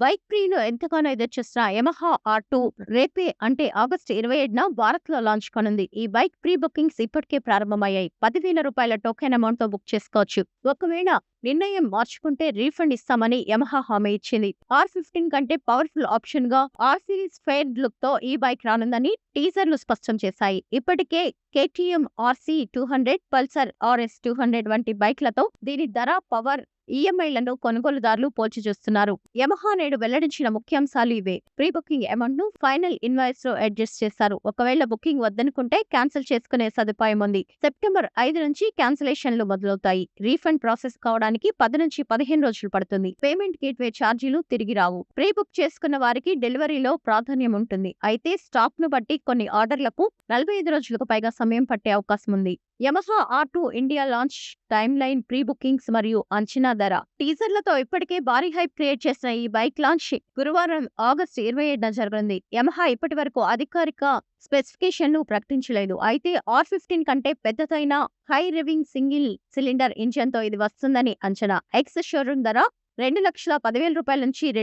Bike ప్రియులు ఎంతగానో ఎదురుచూస్తున్న యమహా ఆర్2 రేపే అంటే ఆగస్టు 27న భారత్‌లో లాంచ్ కానుంది. ఈ బైక్ ప్రీ బుకింగ్స్ ఇప్పటికే ప్రారంభమయ్యాయి. రూ. 10,000 టోకెన్ అమౌంట్‌తో బుక్ చేసుకోవచ్చు. ఒకవేళ నిర్ణయం మార్చుకుంటే రీఫండ్ ఇస్తామని యమహా హామీ ఇచ్చింది. R15 కంటే పవర్‌ఫుల్ ఆప్షన్‌గా ఆర్ సిరీస్ ఫెయిర్డ్ లుక్‌తో ఈ బైక్ రానుందని టీజర్‌లు స్పష్టం చేశాయి. ఇప్పటికే కేటీఎం ఆర్‌సీ 200, పల్సర్ ఆర్ఎస్ 200 వంటి బైక్లతో దీని ధర, పవర్, ఈఎంఐలను కొనుగోలుదారులు పోల్చి చూస్తున్నారు. యమహా నేడు వెల్లడించిన ముఖ్యాంశాలు ఇవే. ప్రీ బుకింగ్ అమౌంట్ ను ఫైనల్ ఇన్వాయిస్ లో అడ్జస్ట్ చేస్తారు. ఒకవేళ బుకింగ్ వద్దనుకుంటే క్యాన్సిల్ చేసుకునే సదుపాయం ఉంది. సెప్టెంబర్ 5 నుంచి క్యాన్సిలేషన్లు మొదలవుతాయి. రీఫండ్ ప్రాసెస్ కావడానికి 10 నుంచి 15 రోజులు పడుతుంది. పేమెంట్ గేట్వే ఛార్జీలు తిరిగి రావు. ప్రీ బుక్ చేసుకున్న వారికి డెలివరీలో ప్రాధాన్యం ఉంటుంది. అయితే స్టాక్ ను బట్టి కొన్ని ఆర్డర్లకు 45 రోజులకు పైగా సమయం పట్టే అవకాశం ఉంది. Yamaha R two India launch timeline, pre bookings మరియు అంచనా ధర. టీజర్లతో ఇప్పటికే భారీ హైప్ క్రియేట్ చేసిన ఈ బైక్ లాంచ్ గురువారం ఆగస్టు 27న జరగనుంది. యమహా ఇప్పటి వరకు అధికారిక స్పెసిఫికేషన్లు ప్రకటించలేదు. అయితే R15 కంటే పెద్దదైన హై రివింగ్ సింగిల్ సిలిండర్ ఇంజన్ తో ఇది వస్తుందని అంచనా. ఎక్స్ షోరూమ్ ధర రూ. 2,10,000 నుంచి రూ.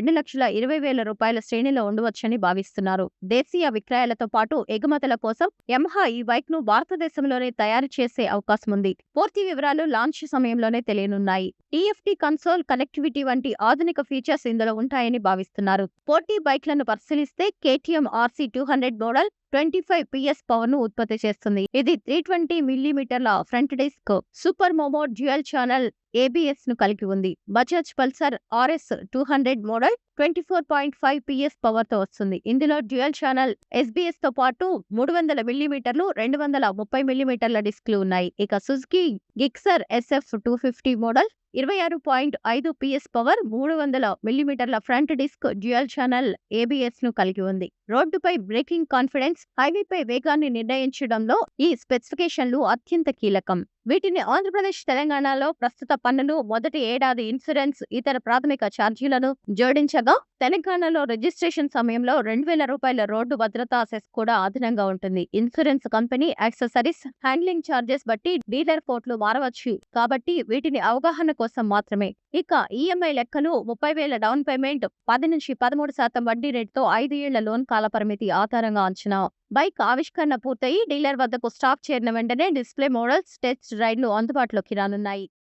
2,20,000 శ్రేణిలో ఉండవచ్చని భావిస్తున్నారు. దేశీయ విక్రయాలతో పాటు ఎగుమతుల కోసం యమహా ఈ బైక్ ను భారతదేశంలోనే తయారు చేసే అవకాశం ఉంది. పూర్తి వివరాలు లాంచ్ సమయంలోనే తెలియనున్నాయి. టీఎఫ్టీ కన్సోల్, కనెక్టివిటీ వంటి ఆధునిక ఫీచర్స్ ఇందులో ఉంటాయని భావిస్తున్నారు. పోటీ బైక్లను పరిశీలిస్తే KTM RC 200 model 25 PS power ను ఉత్పత్తి చేస్తుంది. ఇది 320 మిల్లీమీటర్ల front disc, super moto dual channel ABS ను కలిగి ఉంది. Bajaj Pulsar RS 200 model 24.5 PS power తో వస్తుంది. ఇందులో డ్యూయల్ ఛానల్ SBS తో పాటు 300 మిల్లీమీటర్లు, 230 మిల్లీమీటర్ల డిస్క్లు ఉన్నాయి. ఇక Suzuki Gixxer SF 250 model 26.5 PS power, 300 మిల్లీమీటర్ల front disc, dual channel ABS ను కలిగి ఉంది. రోడ్డుపై బ్రేకింగ్ కాన్ఫిడెన్స్, హైవేపై వేగాన్ని నిర్ణయించడంలో ఈ స్పెసిఫికేషన్లు అత్యంత కీలకం. వీటిని ఆంధ్రప్రదేశ్, తెలంగాణలో ప్రస్తుత పన్నులు, మొదటి ఏడాది ఇన్సూరెన్స్, ఇతర ప్రాథమిక ఛార్జీలను జోడించగా తెలంగాణలో రిజిస్ట్రేషన్ సమయంలో రూ. 2,000 రోడ్డు భద్రతా సెస్ కూడా అదనంగా ఉంటుంది. Insurance company, accessories, handling charges బట్టి డీలర్ కోట్లు మారవచ్చు. కాబట్టి వీటిని అవగాహన కోసం మాత్రమే. ఇక ఈఎంఐ లెక్కలు 30,000 డౌన్ పేమెంట్, 10 నుంచి 13% వడ్డీ రేటుతో 5 ఏళ్ల లోన్ కాల పరిమితి ఆధారంగా అంచనా. బైక్ ఆవిష్కరణ పూర్తయి డీలర్ వద్దకు స్టాక్ చేరిన వెంటనే డిస్ప్లే మోడల్స్, టెస్ట్ రైడ్లు అందుబాటులోకి రానున్నాయి.